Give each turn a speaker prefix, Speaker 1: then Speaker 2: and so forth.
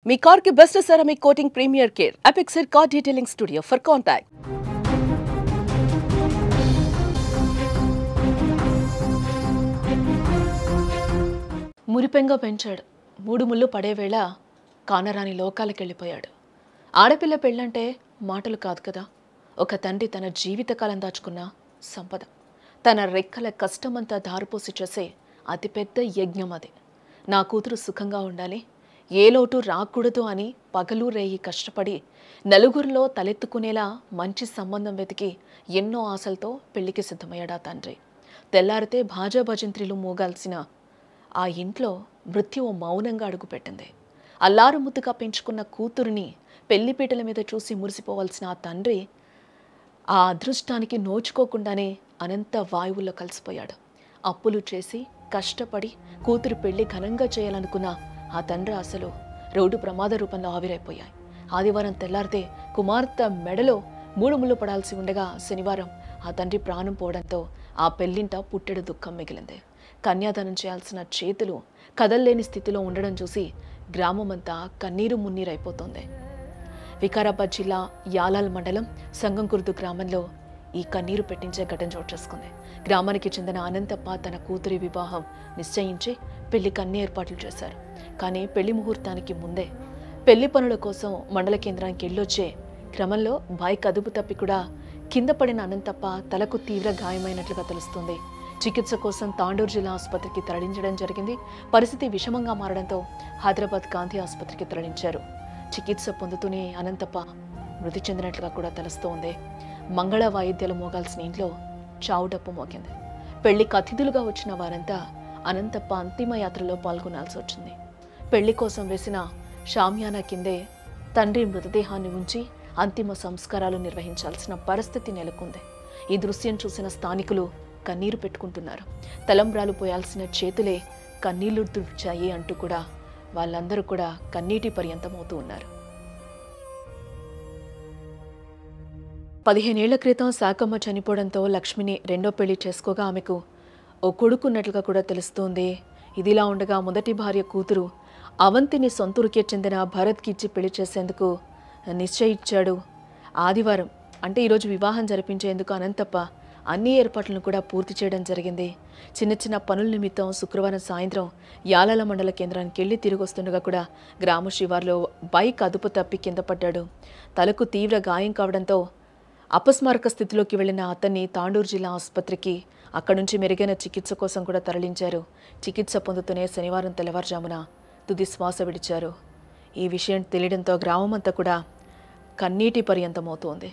Speaker 1: మీ car కి best ceramic coating premier care Apexer car detailing studio for contact. మురిపెంగా పెంచాడు. మూడు ముళ్ళు పడేవేళ కానరాని లోకాలకెళ్ళిపోయాడు. ఆడపిల్ల పెళ్ళంటే మాటలు కాదు కదా. ఒక తండ్రి తన జీవితకాలం దాచుకున్న సంపద, తన రెక్కల కష్టమంతా దారిపోసి చేసే అతిపెద్ద యజ్ఞం అది. నా కూతురు సుఖంగా ఉండాలి, ఏ లోటు రాకూడదు అని పగలు రేయి కష్టపడి నలుగురిలో తలెత్తుకునేలా మంచి సంబంధం వెతికి ఎన్నో ఆశలతో పెళ్లికి సిద్ధమయ్యాడా తండ్రి. తెల్లారితే భాజా భజంత్రిలు మోగాల్సిన ఆ ఇంట్లో మృత్యు మౌనంగా అడుగుపెట్టింది. అల్లారు ముద్దుగా పెంచుకున్న కూతురిని పెళ్లిపీటల మీద చూసి మురిసిపోవాల్సిన ఆ తండ్రి ఆ అదృష్టానికి నోచుకోకుండానే అనంత వాయువుల్లో కలిసిపోయాడు. అప్పులు చేసి కష్టపడి కూతురు పెళ్లి ఘనంగా చేయాలనుకున్న ఆ తండ్రి ఆశలు రోడ్డు ప్రమాద రూపంలో ఆవిరైపోయాయి. ఆదివారం తెల్లారితే కుమార్తె మెడలో మూడు ముళ్ళు పడాల్సి ఉండగా శనివారం ఆ తండ్రి ప్రాణం పోవడంతో ఆ పెళ్లింట పుట్టెడు దుఃఖం మిగిలింది. కన్యాదానం చేయాల్సిన చేతులు కదల్లేని స్థితిలో ఉండడం చూసి గ్రామమంతా కన్నీరు మున్నీరైపోతోంది. వికారాబాద్ జిల్లా యాలాల్ మండలం సంగంకుర్దు గ్రామంలో ఈ కన్నీరు పెట్టించే ఘటన చోటు చేసుకుంది. గ్రామానికి చెందిన అనంతప్ప తన కూతురి వివాహం నిశ్చయించి పెళ్లికి అన్ని ఏర్పాట్లు చేశారు. కానీ పెళ్లి ముహూర్తానికి ముందే పెళ్లి పనుల కోసం మండల కేంద్రానికి వెళ్ళొచ్చే క్రమంలో బైక్ అదుపు తప్పి కూడా కింద పడిన అనంతప్ప తలకు తీవ్ర గాయమైనట్లుగా తెలుస్తుంది. చికిత్స కోసం తాండూరు జిల్లా ఆసుపత్రికి తరలించడం జరిగింది. పరిస్థితి విషమంగా మారడంతో హైదరాబాద్ గాంధీ ఆసుపత్రికి తరలించారు. చికిత్స పొందుతూనే అనంతప్ప మృతి చెందినట్లుగా కూడా తెలుస్తోంది. మంగళ వాయిద్యాలు మోగాల్సిన ఇంట్లో చావు డప్పు మోగింది. పెళ్లికి అతిథులుగా వచ్చిన వారంతా అనంతప్ప అంతిమ యాత్రలో పాల్గొనాల్సి వచ్చింది. పెళ్లి కోసం వేసిన షామియానా కిందే తండ్రి మృతదేహాన్ని ఉంచి అంతిమ సంస్కారాలు నిర్వహించాల్సిన పరిస్థితి నెలకొంది. ఈ దృశ్యం చూసిన స్థానికులు కన్నీరు పెట్టుకుంటున్నారు. తలంబ్రాలు పోయాల్సిన చేతులే కన్నీళ్లు తుడిచాయి అంటూ కూడా వాళ్ళందరూ కూడా కన్నీటి పర్యంతమవుతూ ఉన్నారు. 15 ఏళ్ల క్రితం శాకమ్మ చనిపోవడంతో లక్ష్మిని రెండో పెళ్లి చేసుకోగా ఆమెకు ఓ కొడుకున్నట్లుగా కూడా తెలుస్తోంది. ఇదిలా ఉండగా మొదటి భార్య కూతురు అవంతిని సొంతూరుకే చెందిన భరత్కి ఇచ్చి పెళ్లి చేసేందుకు నిశ్చయించాడు. ఆదివారం అంటే ఈరోజు వివాహం జరిపించేందుకు అనంతప్ప అన్ని ఏర్పాట్లను కూడా పూర్తి చేయడం జరిగింది. చిన్న చిన్న పనుల నిమిత్తం శుక్రవారం సాయంత్రం యాలాల మండల కేంద్రానికి వెళ్ళి తిరిగి వస్తుండగా కూడా గ్రామ శివార్లో బైక్ అదుపు తప్పి కింద పడ్డాడు. తలకు తీవ్ర గాయం కావడంతో అపస్మారక స్థితిలోకి వెళ్లిన అతన్ని తాండూరు జిల్లా ఆసుపత్రికి అక్కడి నుంచి మెరుగైన చికిత్స కోసం కూడా తరలించారు. చికిత్స పొందుతూనే శనివారం తెల్లవారుజామున తుది శ్వాస విడిచారు. ఈ విషయం తెలియడంతో గ్రామమంతా కూడా కన్నీటి పర్యంతమవుతోంది.